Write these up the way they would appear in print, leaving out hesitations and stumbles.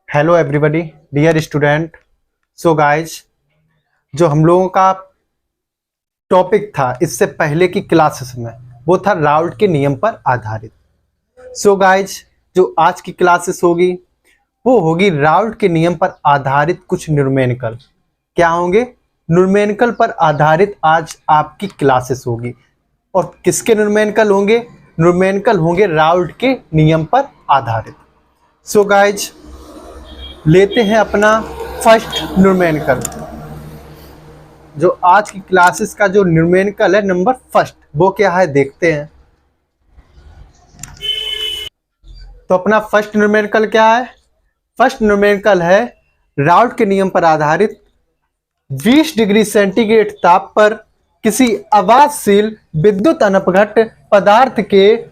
Hello everybody dear student. So guys, जो हम लोगों का टॉपिक था इससे पहले की क्लासेस में वो था राउल्ट के नियम पर आधारित। सो गाइज, जो आज की क्लासेस होगी वो होगी राउल्ट के नियम पर आधारित कुछ न्यूमेरिकल। क्या होंगे? न्यूमेरिकल पर आधारित आज आपकी क्लासेस होगी। और किसके न्यूमेरिकल होंगे? न्यूमेरिकल होंगे राउल्ट के नियम पर आधारित। सो गाइज, लेते हैं अपना फर्स्ट न्यूमेरिकल। जो आज की क्लासेस का जो न्यूमेरिकल है नंबर फर्स्ट, वो क्या है देखते हैं। तो अपना फर्स्ट न्यूमेरिकल क्या है? फर्स्ट न्यूमेरिकल है राउल्ट के नियम पर आधारित 20 डिग्री सेंटीग्रेड ताप पर किसी आवाजशील विद्युत अनपघट पदार्थ के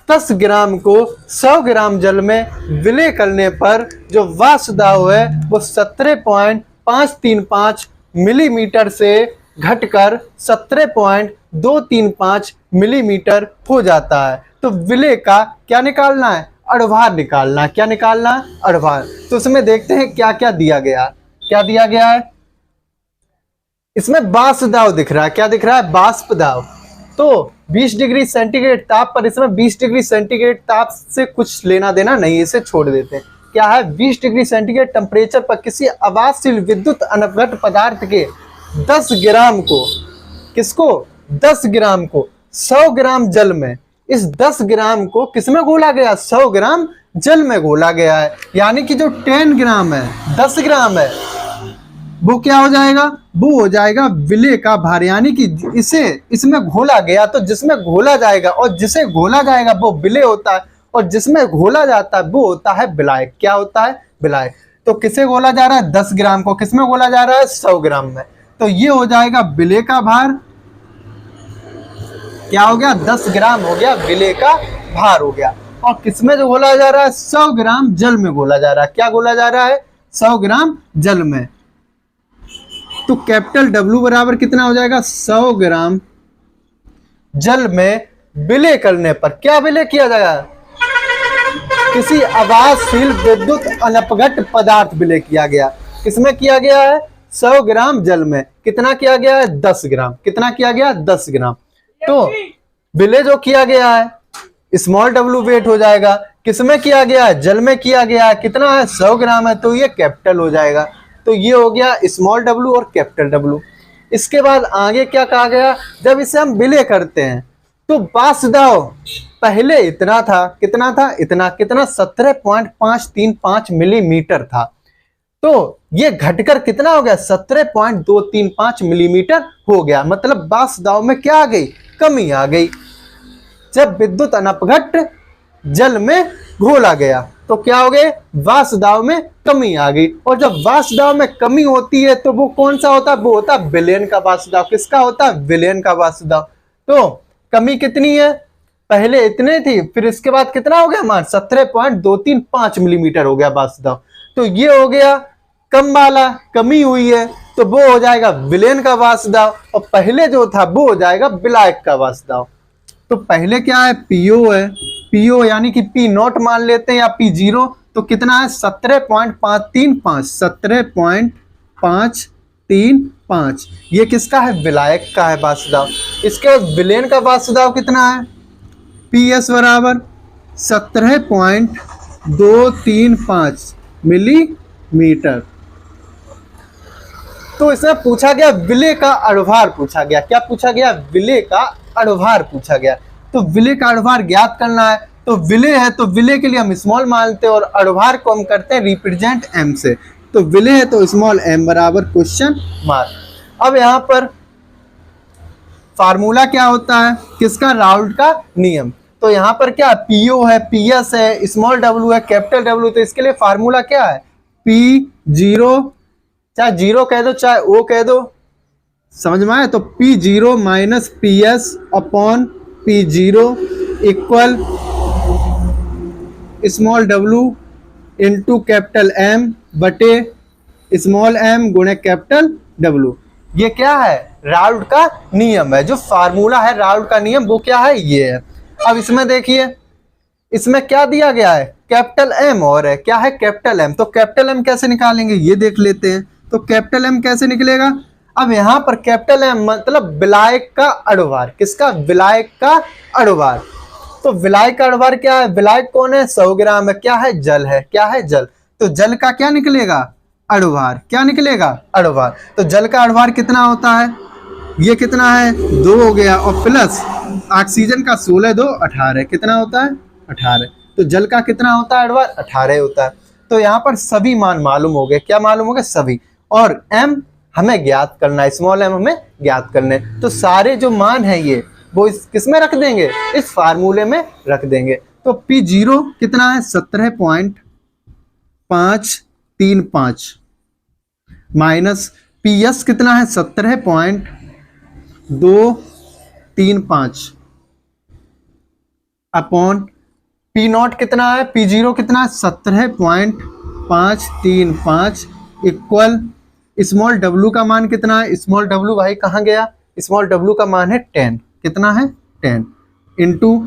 10 ग्राम को 100 ग्राम जल में विलय करने पर जो वाष्प दाब है वो 17.535 मिलीमीटर से घटकर 17.235 मिलीमीटर हो जाता है। तो विलय का क्या निकालना है? अणुभार निकालना है। क्या निकालना है? अणुभार। तो इसमें देखते हैं क्या क्या दिया गया। क्या दिया गया है? इसमें वाष्प दाब दिख रहा है। क्या दिख रहा है? वाष्प दाब। तो 20 डिग्री सेंटीग्रेड ताप पर इसमें 20 डिग्री सेंटीग्रेड ताप से कुछ लेना देना नहीं, इसे छोड़ देते हैं। क्या है? 20 डिग्री सेंटीग्रेड टेम्परेचर पर किसी आवाजशील विद्युत अनपघट पदार्थ के 10 ग्राम को, किसको? 10 ग्राम को 100 ग्राम जल में, इस 10 ग्राम को किसमें घोला गया? 100 ग्राम जल में घोला गया है। यानी कि जो 10 ग्राम है, 10 ग्राम है, वो क्या हो जाएगा? वो हो जाएगा विलय का भार। यानी कि इसे इसमें घोला गया, तो जिसमें घोला जाएगा और जिसे घोला जाएगा वो विलय होता है, और जिसमें घोला जाता है वो होता है विलायक। क्या होता है? विलायक। तो किसे घोला जा रहा है? 10 ग्राम को। किसमें घोला जा रहा है? 100 ग्राम में। तो ये हो जाएगा विलय का भार। क्या हो गया? 10 ग्राम हो गया विलय का भार हो गया। और किसमें जो घोला जा रहा है? 100 ग्राम जल में घोला जा रहा है। क्या घोला जा रहा है? 100 ग्राम जल में। तो कैपिटल W बराबर कितना हो जाएगा? 100 ग्राम जल में विलय करने पर क्या विलय किया जाएगा? किसी आवाजशील विद्युत अनपघट पदार्थ विलय किया गया। किसमें किया गया है? 100 ग्राम जल में। कितना किया गया है? 10 ग्राम। कितना किया गया? 10 ग्राम। तो विलय जो किया गया है स्मॉल w वेट हो जाएगा। किसमें किया गया है? जल में किया गया है। कितना है? 100 ग्राम है, तो ये कैपिटल हो जाएगा। तो ये हो गया स्मॉल w और कैपिटल W। इसके बाद आगे क्या कहा गया? जब इसे हम विलय करते हैं तो वाष्प दाब पहले इतना था। कितना था? इतना। कितना? 17.535 मिलीमीटर था। तो ये घटकर कितना हो गया? 17.235 मिलीमीटर हो गया। मतलब वाष्प दाब में क्या आ गई? कमी आ गई। जब विद्युत अनपघट जल में घोला गया तो क्या हो गए? वाष्प दाब में कमी आ गई। और जब वाष्प दाब में कमी होती है तो वो कौन सा होता है? वो होता है विलयन का वाष्प दाब। किसका होता है? विलयन का वाष्प दाब। तो कमी कितनी है? पहले इतने थी, फिर इसके बाद कितना हो गया हमारा? 17.235 मिलीमीटर हो गया वाष्प दाब। तो ये हो गया कम वाला, कमी हुई है, तो वो हो जाएगा विलयन का वाष्प दाब। और पहले जो था वो हो जाएगा विलायक का वाष्प दाब। तो पहले क्या है? पीओ है। पीओ यानी कि पी नॉट मान लेते हैं या पी जीरो। तो कितना है? 17.535। 17.535 ये किसका है? विलायक का है वाष्प दाब। इसके बाद विलयन का वाष्प दाब कितना है? पी एस बराबर 17.235 मिलीमीटर। तो इसमें पूछा गया विलय का अणुभार पूछा गया। क्या पूछा गया? विलय का अणुभार पूछा गया। तो विलय का अणुभार ज्ञात करना है। तो विलय है तो विलय के लिए हम स्मॉल मानते हैं और अणुभार को हम करते हैं रिप्रेजेंट m से। तो विलय है तो स्मॉल m बराबर क्वेश्चन मार्क। अब यहाँ पर फार्मूला क्या होता है? किसका? राउल्ट का नियम। तो यहाँ पर क्या? पीओ है, पीएस है, स्मॉल w है, कैपिटल W। तो इसके लिए फार्मूला क्या है? P0, चाहे जीरो कह दो चाहे ओ कह दो, समझ में आए? तो P0 minus PS upon P0 equal small w into capital M बटे स्मॉल m गुणे कैपिटल W। ये क्या है? राउल्ट का नियम है। जो फार्मूला है राउल्ट का नियम वो क्या है? ये है। अब इसमें देखिए, इसमें क्या दिया गया है? कैपिटल एम और है, क्या है कैपिटल एम। तो कैपिटल एम कैसे निकालेंगे ये देख लेते हैं। तो कैपिटल एम कैसे निकलेगा, अब यहां पर कैपिटल एम मतलब विलायक का अणुभार, किसका, विलायक का अणुभार। तो विलायक का अणुभार क्या है, विलायक कौन है, 100 ग्राम है, क्या है, जल है, क्या है, जल। तो जल का क्या निकलेगा, अणुभार, क्या निकलेगा, अणुभार। तो जल का अणुभार कितना होता है, ये कितना है, 2 हो गया, और प्लस ऑक्सीजन का 16 2 18, कितना होता है, 18। तो जल का कितना होता है अणुभार, 18 होता है। तो यहाँ पर सभी मान मालूम हो गए, क्या मालूम हो गए, सभी। और एम हमें ज्ञात करना है, स्मॉल एम हमें ज्ञात करने। तो सारे जो मान है ये वो इस किस में रख देंगे, इस फार्मूले में रख देंगे। तो P0 कितना है, 17.535 माइनस PS कितना है, 17.235 अपॉन P0 कितना है, P0 कितना है, 17.535 इक्वल स्मॉल w का मान कितना है, स्मॉल w भाई कहाँ गया, स्मॉल w का मान है 10, कितना है 10 इंटू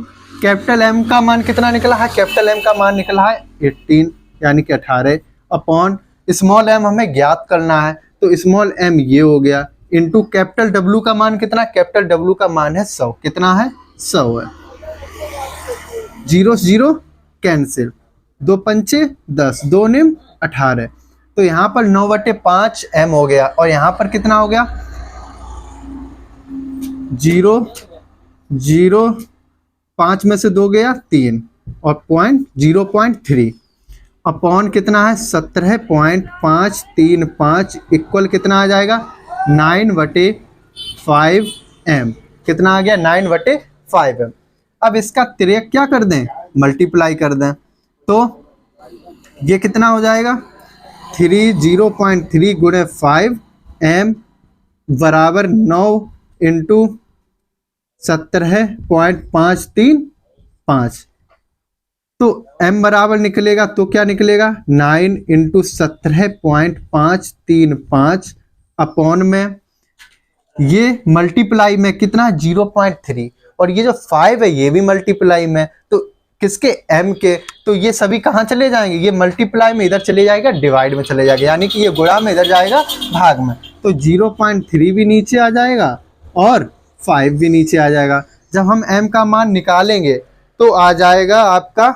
कैपिटल M का मान कितना निकला है, कैपिटल M का मान निकला है 18 यानी कि 18 अपॉन स्मॉल m हमें ज्ञात करना है। तो स्मॉल m ये हो गया इंटू कैपिटल W का मान कितना, कैपिटल W का मान है 100, कितना है 100 है। 0 0 कैंसिल, 2 पंचे 10, 2 निम 18। तो यहाँ पर 9/5 m हो गया, और यहाँ पर कितना हो गया 0 0 5 में से 2 गया 3 और 0.3 अपॉन कितना है 17.535 इक्वल कितना आ जाएगा 9/5 m, कितना आ गया 9/5 m। अब इसका तिर्यक क्या कर दें, मल्टीप्लाई कर दें। तो ये कितना हो जाएगा 0.3 गुणे 5 m बराबर 9 इंटू 17.535। तो m बराबर निकलेगा, तो क्या निकलेगा 9 इंटू 17.535 अपॉन में ये मल्टीप्लाई में कितना 0.3, और ये जो 5 है ये भी मल्टीप्लाई में, तो किसके m के। तो ये सभी कहाँ चले जाएंगे, ये मल्टीप्लाई में इधर चले जाएगा, डिवाइड में चले जाएगा, यानी कि ये गुणा में इधर जाएगा भाग में। तो 0.3 भी नीचे आ जाएगा और 5 भी नीचे आ जाएगा। जब हम m का मान निकालेंगे तो आ जाएगा आपका,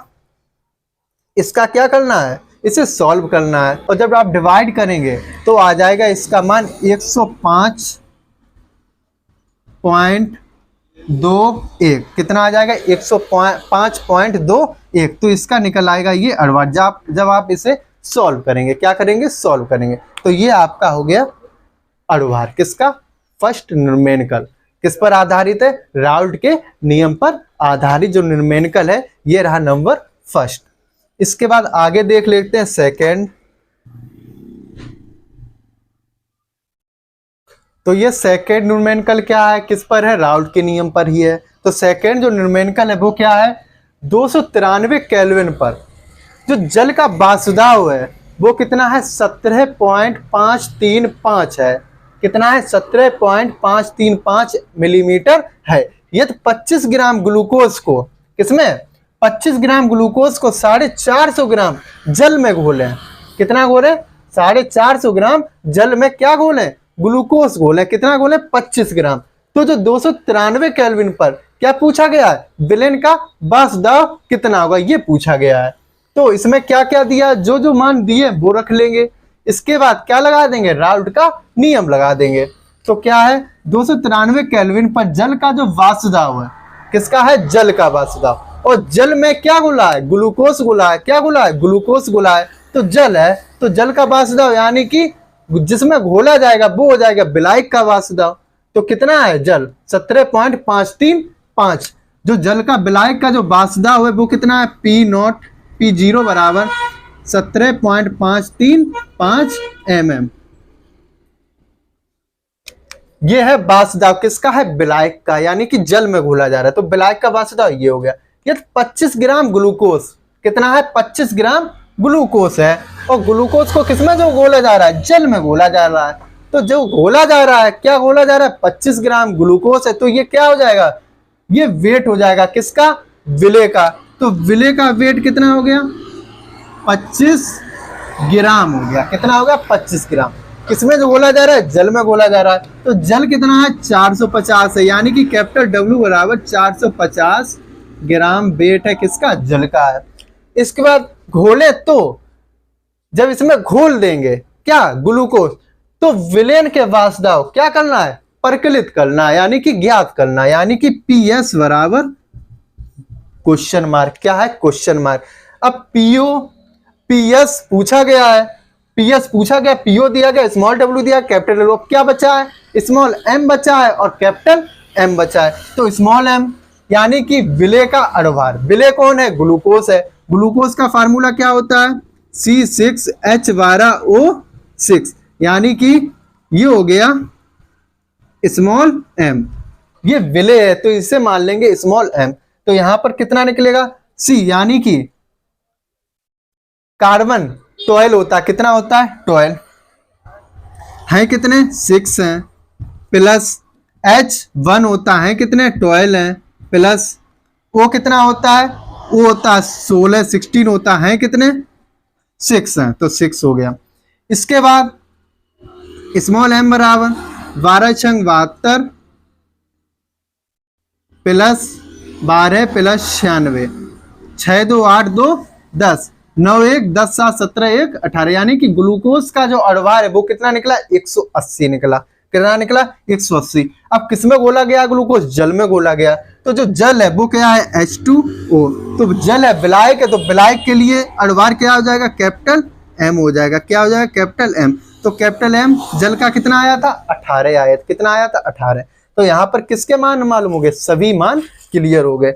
इसका क्या करना है, इसे सॉल्व करना है, और जब आप डिवाइड करेंगे तो आ जाएगा इसका मान 105.21, कितना आ जाएगा 105.21। तो इसका निकल आएगा ये अणुभार, जब आप इसे सॉल्व करेंगे, क्या करेंगे, सॉल्व करेंगे। तो ये आपका हो गया अणुभार, किसका, फर्स्ट न्यूमेरिकल। किस पर आधारित है, राउल्ट के नियम पर आधारित जो न्यूमेरिकल है, ये रहा नंबर फर्स्ट। इसके बाद आगे देख लेते हैं सेकंड। तो ये सेकंड न्यूमेरिकल क्या है, किस पर है, राउल्ट के नियम पर ही है। तो सेकंड जो न्यूमेरिकल है वो क्या है, 293 केल्विन पर जो जल का वाष्पदाब है वो कितना है 17.535 है, कितना है 17.535 मिलीमीटर है। ये तो 25 ग्राम ग्लूकोज को, किसमें 25 ग्राम ग्लूकोज को 450 ग्राम जल में घोलें, कितना घोलें 450 ग्राम जल में क्या घोलें, ग्लूकोज घोलें, कितना घोलें 25 ग्राम। तो जो 293 केल्विन पर क्या पूछा गया है, विलेन का वाष्पदाब कितना होगा ये पूछा गया है। तो इसमें क्या क्या दिया, जो जो मान दिए वो रख लेंगे, इसके बाद क्या लगा देंगे, राउल्ट का नियम लगा देंगे। तो क्या है 293 केल्विन पर जल का जो वाष्पदाब है, किसका है, जल का वाष्पदाब, और जल में क्या घुला है, ग्लूकोज घुला है, क्या घुला है, ग्लूकोज घुला है। तो जल है तो जल का वाष्पदाब यानी कि जिसमें घोला जाएगा वो हो जाएगा विलायक का वाष्पदाब। तो कितना है जल 17.535, जो जल का विलायक का जो वाष्पदाब है वो कितना है P0 बराबर 17.535 mm। ये है वाष्पदाब, किसका है, विलायक का, यानी कि जल में घोला जा रहा है। तो विलायक का वाष्पदाब ये हो गया। ये 25 ग्राम ग्लूकोज, कितना है 25 ग्राम ग्लूकोज है, और ग्लूकोज को किसमें जो घोला जा रहा है, जल में घोला जा रहा है। तो जो घोला जा रहा है, क्या घोला जा रहा है 25 ग्राम ग्लूकोज है, तो ये क्या हो जाएगा, ये वेट हो जाएगा किसका, विले का। तो विले का वेट कितना हो गया 25 ग्राम हो गया। कितना हो गया? 25 ग्राम। किसमें जो घोला जा रहा है? जल में घोला जा रहा है। तो जल कितना है? 450 है, यानी कि कैपिटल डब्ल्यू बराबर 450 ग्राम वेट है किसका? जल का है। इसके बाद घोले तो जब इसमें घोल देंगे क्या? ग्लूकोज, तो विलेन के वाष्पदाब क्या करना है? परिकलित करना है, यानी कि ज्ञात करना है, यानी कि पीएस बराबर क्वेश्चन मार्क। क्या है? Question mark. अब पीओ पीएस पूछा गया है, पीएस पूछा गया, पीओ दिया गया, स्मॉल डब्ल्यू दिया, कैपिटल डब्ल्यू। क्या बचा है? स्मॉल एम बचा है और कैपिटल एम बचा है। तो स्मॉल एम यानी कि विलेय का अणुभार। विलेय कौन है? ग्लूकोज है। ग्लूकोज का फार्मूला क्या होता है? C6H12O6, यानी कि ये हो गया स्मॉल एम। ये विलेय है तो इसे मान लेंगे स्मॉल एम। तो यहां पर कितना निकलेगा? सी, यानी कि कार्बन 12 होता है। कितना होता है? 12 है। कितने? 6 हैं। प्लस H1 होता है कितने? 12 हैं। प्लस O कितना होता है? O होता है 16, 16 होता है कितने? 6 हैं। तो 6 हो गया। इसके बाद स्मॉल एम बराबर 12 छंग 72 प्लस 12 प्लस 96, 6 2 8 2 10, 9 1 10 7 17 1 18, यानी कि ग्लूकोज का जो अणुभार है वो कितना निकला? 180 निकला। कितना निकला? 180। अब किसमें घोला गया ग्लूकोज? जल में घोला गया। तो जो जल है वो क्या है? H2O। तो जल है विलायक है, तो विलायक के लिए अणुभार क्या हो जाएगा? कैपिटल एम हो जाएगा। क्या हो जाएगा? Capital M. तो कैपिटल एम जल का कितना आया था? 18 आया था। कितना आया था? 18। तो यहां पर किसके मान मालूम हो गए? सभी मान क्लियर हो गए।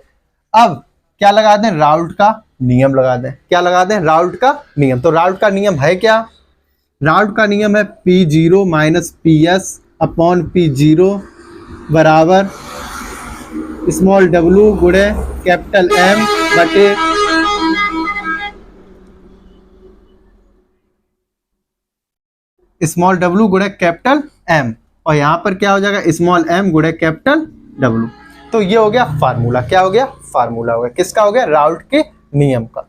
अब क्या लगा दें? राउल्ट का नियम लगा दें। क्या लगा दें? राउल्ट का नियम। तो राउल्ट का नियम है क्या? राउल्ट का नियम है P0 minus PS upon P0 बराबर स्मॉल डब्ल्यू गुणे कैपिटल एम बटे स्मॉल डब्ल्यू गुणे कैपिटल एम। और यहां पर क्या हो जाएगा? स्मॉल एम गुणे कैपिटल डब्ल्यू। तो ये हो गया फार्मूला। क्या हो गया? फार्मूला हो गया। किसका हो गया? राउल्ट के नियम का।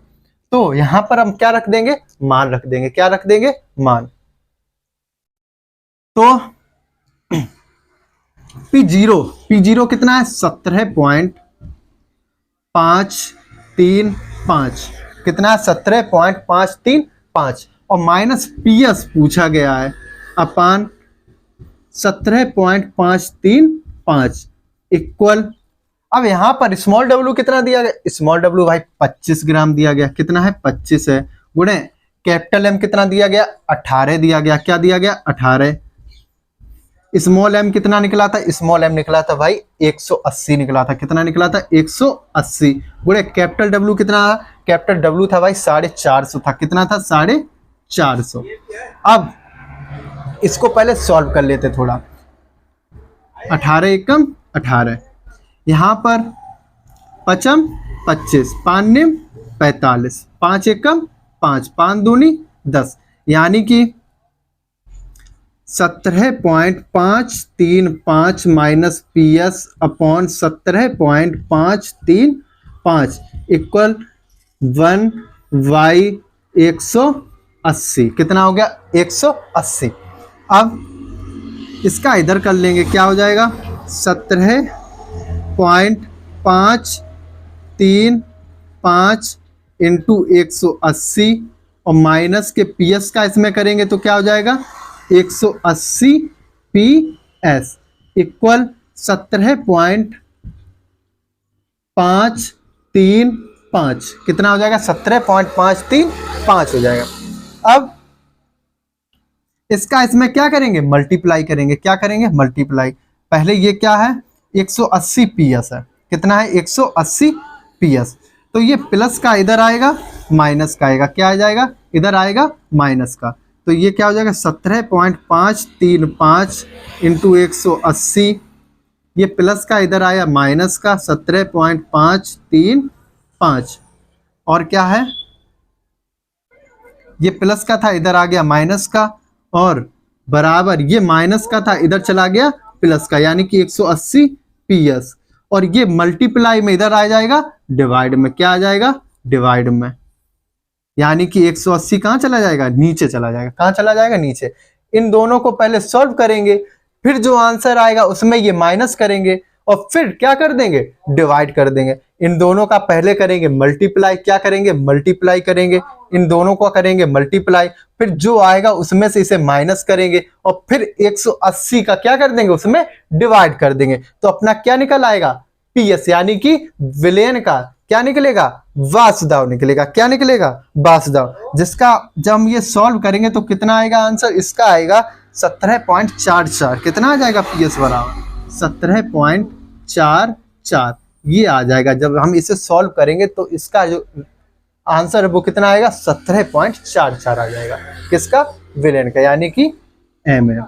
तो यहां पर हम क्या रख देंगे? मान रख देंगे। क्या रख देंगे? मान। तो P0 कितना है? 17.535। कितना है? 17.535। और माइनस PS पूछा गया है अपान 17.535 इक्वल। अब यहां पर स्मॉल डब्ल्यू कितना दिया गया? स्मॉल डब्ल्यू भाई 25 ग्राम दिया गया। कितना है? 25 है। गुणे कैपिटल एम कितना दिया गया? 18 दिया गया। क्या दिया गया? 18। स्मॉल एम कितना निकला था? स्मॉल एम निकला था भाई 180 निकला था। कितना निकला था? 180। गुणे कैपिटल डब्ल्यू कितना? कैपिटल डब्ल्यू था भाई 450 था। कितना था? 450। अब इसको पहले सॉल्व कर लेते थोड़ा। 18 एकम 18, यहां पर पचम 25, 5 निम 45, 5 एकम 5, 5 दूनी 10, यानी कि 17.535 माइनस PS अपॉन 17.535 इक्वल 1/180। कितना हो गया? 180। अब इसका इधर कर लेंगे। क्या हो जाएगा? 17.535 इंटू 180 और माइनस के PS का इसमें करेंगे तो क्या हो जाएगा? 180 PS इक्वल 17.535। कितना हो जाएगा? 17.535 हो जाएगा। अब इसका इसमें क्या करेंगे? मल्टीप्लाई करेंगे। क्या करेंगे? मल्टीप्लाई। पहले ये क्या है? 180 PS है। कितना है? 180 PS। तो ये प्लस का इधर आएगा, माइनस का आएगा। क्या आ जाएगा? इधर आएगा माइनस का। तो ये क्या हो जाएगा? 17.535 इंटू 180। ये प्लस का इधर आया माइनस का 17.535। और क्या है? ये प्लस का था, इधर आ गया माइनस का, और बराबर ये माइनस का था, इधर चला गया प्लस का, यानी कि 180 PS। और ये मल्टीप्लाई में इधर आ जाएगा डिवाइड में। क्या आ जाएगा? डिवाइड में, यानी कि 180 कहाँ चला जाएगा, नीचे चला जाएगा। कहाँ चला जाएगा, नीचे। इन दोनों को पहले सॉल्व करेंगे, फिर जो आंसर आएगा उसमें ये माइनस करेंगे और फिर क्या कर देंगे, डिवाइड कर देंगे। इन दोनों का पहले करेंगे मल्टीप्लाई, क्या करेंगे, मल्टीप्लाई करेंगे। इन दोनों को करेंगे मल्टीप्लाई, फिर जो आएगा उसमें से इसे माइनस करेंगे और फिर 180 का क्या कर देंगे, उसमें डिवाइड कर देंगे। तो अपना क्या निकल आएगा, पीएस, यानी कि विलेन का क्या निकलेगा, वासुदेव निकलेगा। क्या निकलेगा, वासुदेव। जिसका जब हम ये सॉल्व करेंगे तो कितना आएगा आंसर, इसका आएगा 17.44। कितना आ जाएगा पीएस बराबर 17.44, ये आ जाएगा। जब हम इसे सॉल्व करेंगे तो इसका जो आंसर है वो कितना आएगा, 17.44 आ जाएगा। किसका, विलेन का, यानी कि एम है।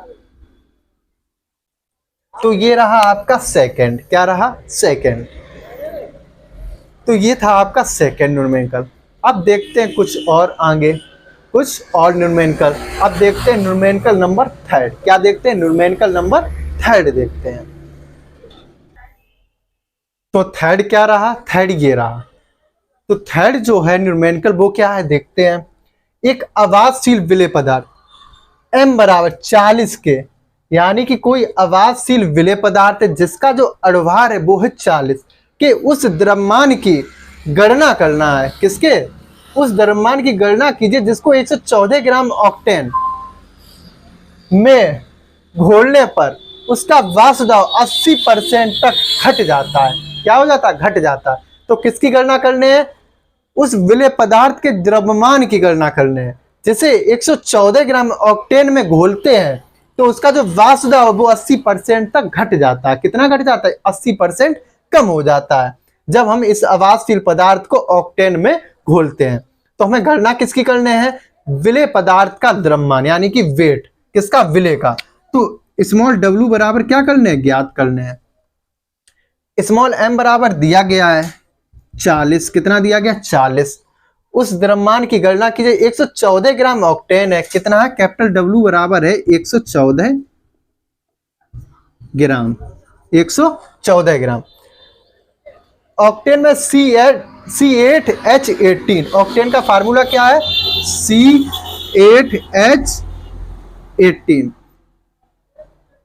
तो ये रहा आपका सेकंड, क्या रहा, सेकंड। तो ये था आपका सेकंड न्यूमेरिकल। अब देखते हैं कुछ और आगे, कुछ और न्यूमेरिकल। अब देखते हैं न्यूमेरिकल नंबर थर्ड। क्या देखते हैं, न्यूमेरिकल नंबर थर्ड देखते हैं। तो थर्ड क्या रहा, थर्ड ये रहा। तो थर्ड जो है न्यूमेरिकल वो क्या है, देखते हैं। एक आवाजशील विलेय पदार्थ m बराबर 40 के, यानी कि कोई आवाजशील विलेय पदार्थ है जिसका जो अणुभार है वो है 40 के, उस द्रव्यमान की गणना करना है। किसके, उस द्रव्यमान की गणना कीजिए जिसको 114 ग्राम ऑक्टेन में घोलने पर उसका वासुदेव 80% तक घट जाता है। क्या हो जाता है, घट जाता है। तो किसकी गणना करने हैं, उस विलेय पदार्थ के द्रव्यमान की गणना करने हैं। जैसे 114 ग्राम ऑक्टेन में घोलते हैं तो उसका जो वासुदेव वो 80% तक घट जाता है। कितना घट जाता है, 80% कम हो जाता है जब हम इस आवाजशील पदार्थ को ऑक्टेन में घोलते हैं। तो हमें गणना किसकी करने हैं, विलेय पदार्थ का द्रव्यमान, यानी कि वेट, किसका, विलेय का। तो स्मॉल w बराबर क्या करने हैं, ज्ञात करने हैं। स्मॉल m बराबर दिया गया है 40, कितना दिया गया, 40। उस द्रव्यमान की गणना कीजिए, 114 ग्राम ऑक्टेन है, कितना है, कैपिटल W बराबर है 114 ग्राम, 114 ग्राम। ऑक्टेन में C8H18, ऑक्टेन का फार्मूला क्या है, C8H18।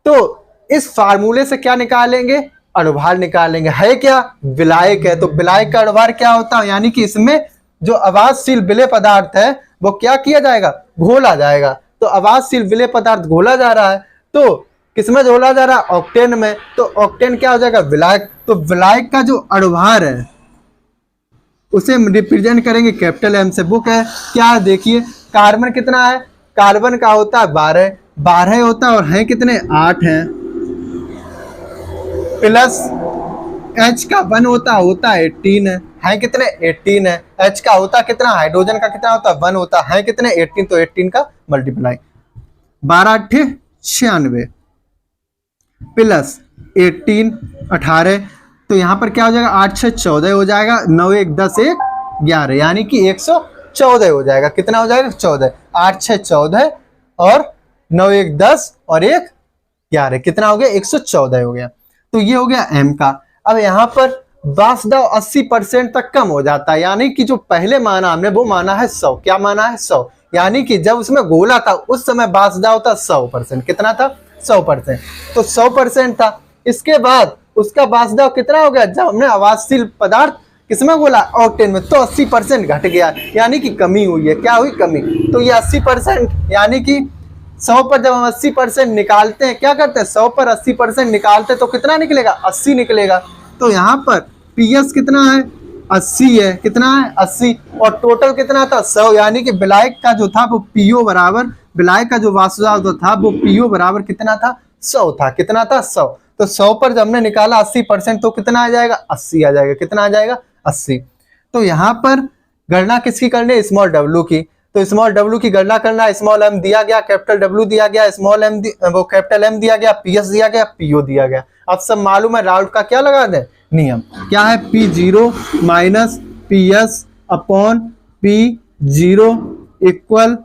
तो इस फार्मूले से क्या निकालेंगे, अणुभार निकालेंगे। है क्या, विलायक है, तो विलायक का अणुभार क्या होता है, यानी कि इसमें जो आवाजशील विलेय पदार्थ है वो क्या किया जाएगा, घोला जाएगा। तो आवाजशील विलेय पदार्थ घोला जा रहा है, तो किसमें घोला जा रहा है, ऑक्टेन में। तो ऑक्टेन क्या हो जाएगा, विलायक। तो विलायक का जो अणुभार है उसे रिप्रेजेंट करेंगे कैपिटल M से। वो क्या है, देखिए कार्बन कितना है, कार्बन का होता है 12 होता है, और है कितने, 8 हैं। प्लस H का 1 होता है 18 है कितने, 18 है। H का होता कितना, हाइड्रोजन का कितना होता है, 1 होता है कितने, 18। तो 18 का मल्टीप्लाई 12×8 96 प्लस 18 18। तो यहाँ पर क्या हो जाएगा, 8 6 14 हो जाएगा, 9 1 10 1 11, यानी कि 114 हो जाएगा। कितना हो जाएगा, 14। 8 6 14 और 9 1 10 और 1 11, कितना हो गया, 114 हो गया। तो ये हो गया M का। अब यहाँ पर वासुदेव 80% तक कम हो जाता है, यानी कि जो पहले माना हमने वो माना है 100। क्या माना है, 100। यानी कि जब उसमें गोला था उस समय वासुदेव था 100%। कितना था, 100%। तो 100% था। इसके बाद उसका वासुदेव कितना हो गया, जब हमने आवाजशील पदार्थ किसमें गोला, ऑक्टेन में, तो 80% घट गया, यानी कि कमी हुई है। क्या हुई, कमी। तो ये 80%, यानी कि 100 पर जब हम 80% निकालते हैं, क्या करते हैं, 100 पर 80% निकालते हैं तो कितना निकलेगा, 80 निकलेगा। तो यहाँ पर पीएस कितना है, 80 है। कितना है, 80। और टोटल कितना था, 100। यानी कि विलायक का जो था वो पीओ बराबर, विलायक का जो वासुदेव था वो पीओ बराबर कितना था, 100 था। कितना था, 100। तो 100 पर जब हमने निकाला 80% तो कितना आ जाएगा, 80 आ जाएगा। कितना आ जाएगा, 80। तो यहाँ पर गणना किसकी करनी, स्मॉल w की। तो स्मॉल w की गणना करना, स्मॉल m दिया गया, कैपिटल W दिया गया, स्मॉल m वो कैपिटल M दिया गया, पीएस दिया गया, पीओ दिया गया। अब सब मालूम है, राउट का क्या लगा दें, नियम क्या है, P0 minus PS upon P0 equal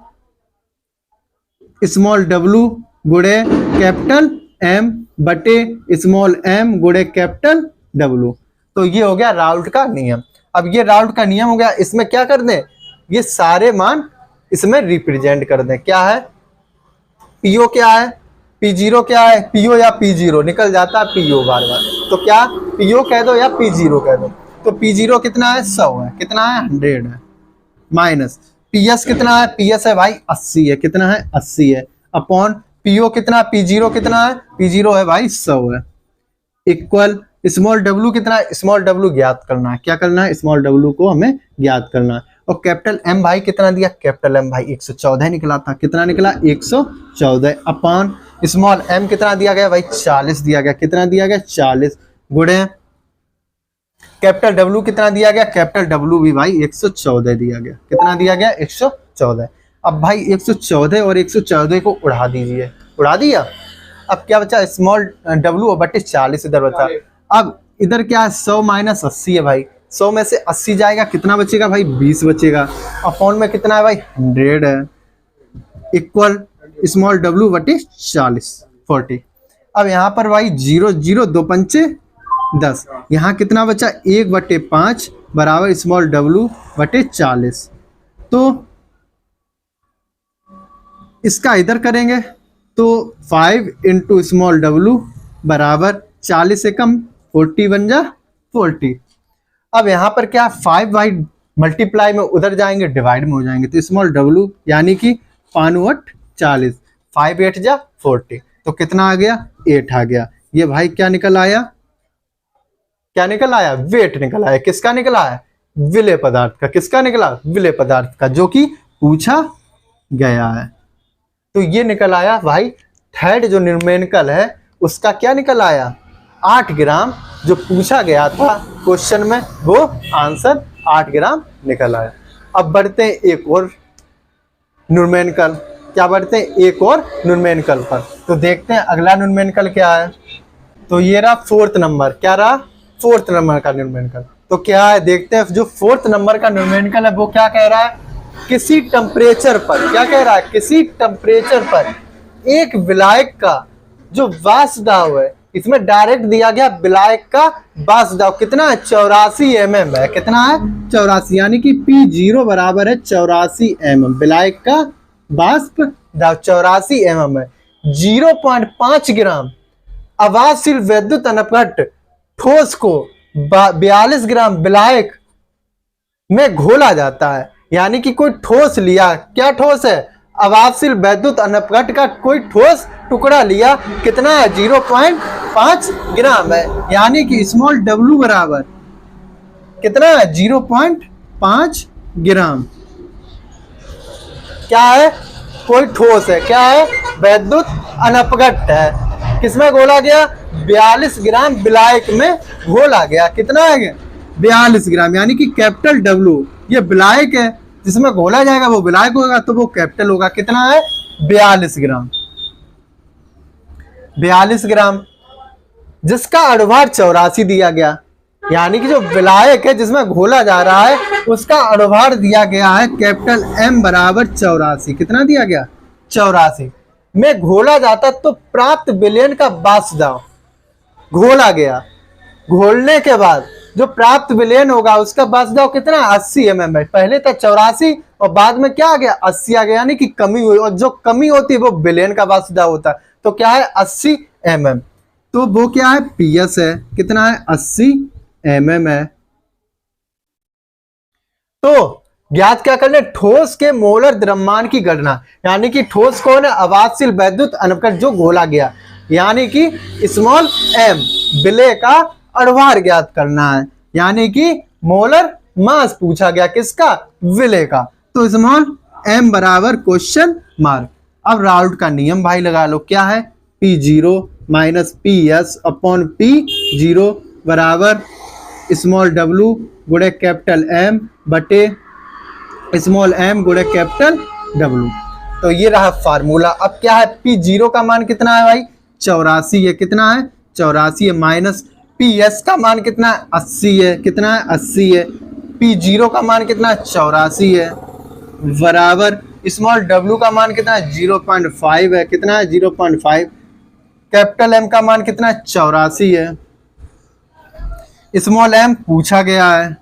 small w गुणे कैपिटल M बटे स्मॉल m गुणे कैपिटल W। तो ये हो गया राउट का नियम। अब ये राउट का नियम हो गया, इसमें क्या कर दें, ये सारे मान इसमें रिप्रेजेंट कर दें। क्या है पीओ, क्या है पी0 क्या है, पीओ या पी0 निकल जाता है पीओ बार बार, तो क्या पीओ कह दो या पी0 कह दो। तो पी0 कितना है 100 है, कितना है 100 है, माइनस पीएस कितना है, पीएस है भाई 80 है, कितना है 80 है, अपॉन पीओ कितना, पी0 कितना है, पी0 है भाई 100 है, इक्वल स्मॉल डब्लू कितना है, स्मॉल डब्लू ज्ञात करना है। क्या करना है, स्मॉल डब्लू को हमें ज्ञात करना है। और कैपिटल एम भाई कितना दिया, कैपिटल एम भाई 114 निकला था, कितना निकला 114, अपॉन स्मॉल एम कितना दिया गया भाई 40 दिया गया, कितना दिया गया 40, गुणे कैपिटल डब्लू कितना दिया गया, कैपिटल डब्लू भी भाई 114 दिया गया, कितना दिया गया 114। अब भाई 114 और 114 को उड़ा दीजिए, उड़ा दिया। अब क्या बचा, स्मॉल डब्लू और बटे 40 इधर बचा। अब इधर क्या है 100 माइनस 80 है भाई, 100 में से 80 जाएगा, कितना बचेगा भाई 20 बचेगा, अपॉन में कितना है भाई 100 है, इक्वल स्मॉल डब्लू बटे 40। अब यहाँ पर भाई 0 0 2 पंचे 10, यहाँ कितना बचा 1/5 बराबर स्मॉल डब्लू बटे 40। तो इसका इधर करेंगे तो 5 इंटू स्मॉल डब्लू बराबर 40 से कम 40 बन जा 40। अब यहाँ पर क्या 5 भाई मल्टीप्लाई में उधर जाएंगे डिवाइड में हो जाएंगे, तो स्मॉल डब्लू यानी कि 5 40, 5 8 जा 40, तो कितना आ गया 8 आ गया। ये भाई क्या निकल आया, क्या निकल आया, वेट निकल आया। किसका निकला है, विलेय पदार्थ का। किसका निकला, विलेय पदार्थ का, जो कि पूछा गया है। तो ये निकल आया भाई थर्ड जो न्यूमेरिकल है उसका क्या निकल आया 8 ग्राम, जो पूछा गया था क्वेश्चन में वो आंसर 8 ग्राम निकल आया। अब बढ़ते हैं एक और न्यूमेरिकल, क्या बढ़ते हैं एक और न्यूमेरिकल पर, तो देखते हैं अगला न्यूमेरिकल क्या है। तो ये रहा 4th नंबर, क्या रहा 4th नंबर का न्यूमेरिकल। तो क्या है देखते हैं, जो 4th नंबर का न्यूमेरिकल है वो क्या कह रहा है, किसी टेम्परेचर पर, क्या कह रहा है, किसी टेम्परेचर पर एक विलायक का जो वाष्प दाब है, इसमें डायरेक्ट दिया गया विलायक का वाष्प दाब कितना है 84 mm है, कितना है 84, यानी कि P0 बराबर है 84 mm, विलायक का वाष्प दाब 84 mm है। 0.5 ग्राम अवाहशील वैद्युत अनपघट ठोस को 42 ग्राम विलायक में घोला जाता है, यानी कि कोई ठोस लिया, क्या ठोस है, अवाहशील वैद्युत अनपघट का कोई ठोस टुकड़ा लिया, कितना है 0.5 ग्राम है, यानी कि स्मॉल डब्लू बराबर कितना है 0.5 ग्राम। क्या है, कोई ठोस है, क्या है वैद्युत अनपघट है, किसमें घोला गया 42 ग्राम विलायक में घोला गया, कितना है 42 ग्राम, यानी कि कैपिटल डब्लू ये विलायक है, जिसमें घोला जाएगा वो विलायक होगा, तो वो कैपिटल होगा, कितना है 42 ग्राम, 42 ग्राम, जिसका अणुभार 84 दिया गया, यानी कि जो विलायक है जिसमें घोला जा रहा है उसका अणुभार दिया गया है कैपिटल एम बराबर 84, कितना दिया गया 84 में घोला जाता, तो प्राप्त विलयन का वाष्प दाब घोला गया, घोलने के बाद जो प्राप्त विलयन होगा उसका वाष्प दाब कितना 80 mm है, पहले था 84 और बाद में क्या आ गया 80 आ गया, यानी कि कमी हुई, और जो कमी होती है वो विलयन का वाष्प दाब होता है, तो क्या है 80 mm, तो वो क्या है पीएस है, कितना है 80 mm है। तो ज्ञात क्या करने, ठोस के मोलर द्रव्यमान की गणना, यानी कि ठोस कौन है अवाहशील वैद्युत अनपघट जो घोला गया, यानी कि स्मॉल एम विलेय का अणुभार ज्ञात करना है, यानी कि मोलर मास पूछा गया किसका, विलेय का, तो स्मॉल एम बराबर क्वेश्चन मार्क। अब राउल्ट का नियम भाई लगा लो, क्या है P0 minus PS upon P0 बराबर स्मॉल डब्लू गुणे कैपिटल एम बटे स्मॉल एम गुणे कैपिटल डब्लू। तो ये रहा फार्मूला। अब क्या है P0 का मान कितना है भाई 84 है, कितना है 84 है, माइनस PS का मान कितना है 80 है, कितना है 80 है, P0 का मान कितना है 84 है, बराबर स्मॉल डब्लू का मान कितना है 0.5 है, कितना है 0.5, कैपिटल एम का मान कितना है 84 है, स्मॉल एम पूछा गया है,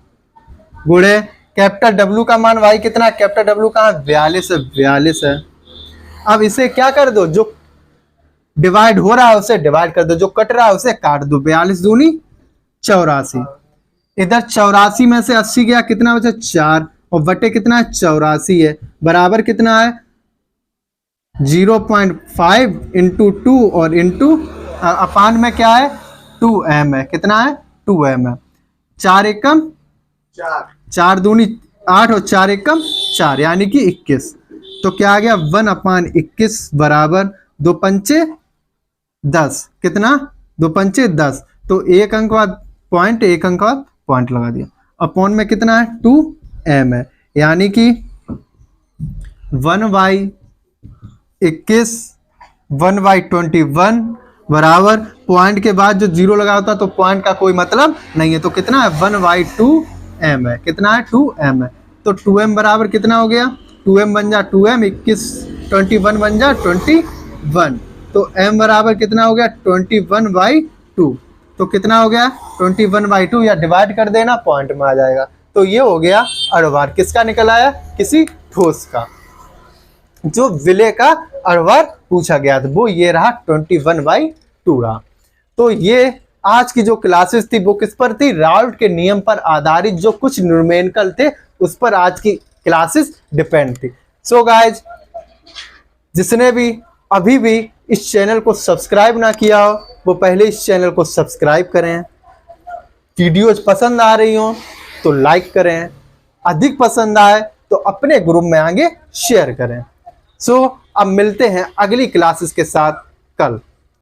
गुणे कैपिटल डब्ल्यू का मान y कितना है, कैपिटल डब्ल्यू कहाँ है, 42 है, 42 है। अब इसे क्या कर दो, जो डिवाइड हो रहा है उसे डिवाइड कर दो, जो कट रहा है उसे काट दो। 42 दूनी 84। इधर 84 में से 80 गया, कितना बचा 4, और बटे कितना है 84 है, बराबर कितना है 0.5 इंटू 2 और इंटू अपान में क्या है 2m है, कितना है 2m है। 4 एकम 4 दूनी 8 और 4 एकम 4 यानी कि 21। तो क्या आ गया 1/21 बराबर 2 पंचे 10, कितना 2 पंचे 10। तो एक अंक बाद पॉइंट, एक अंक बाद पॉइंट लगा दिया। अपॉन में कितना है 2m है, यानी कि 1/21 1/21 बराबर पॉइंट के बाद जो जीरो लगा होता तो पॉइंट का कोई मतलब नहीं है, तो कितना है 1/2m है, कितना है 2m है। तो 2m बराबर कितना हो गया, 2m बन जा 2m, 21 21 बन जा 21, तो m बराबर कितना हो गया 21/2। तो कितना हो गया 21/2, या डिवाइड कर देना पॉइंट में आ जाएगा। तो ये हो गया अड़वार, किसका निकल आया, किसी ठोस का। जो विलेय का अड़वार पूछा गया था वो ये रहा 21/2 रहा। तो ये आज की जो क्लासेस थी वो किस पर थी, राउल्ट के नियम पर आधारित जो कुछ न्यूमेरिकल थे उस पर आज की क्लासेस डिपेंड थी। सो गाइज, जिसने भी अभी भी इस चैनल को सब्सक्राइब ना किया हो वो पहले इस चैनल को सब्सक्राइब करें। वीडियोज पसंद आ रही हो तो लाइक करें, अधिक पसंद आए तो अपने ग्रुप में आगे शेयर करें। सो अब मिलते हैं अगली क्लासेस के साथ कल।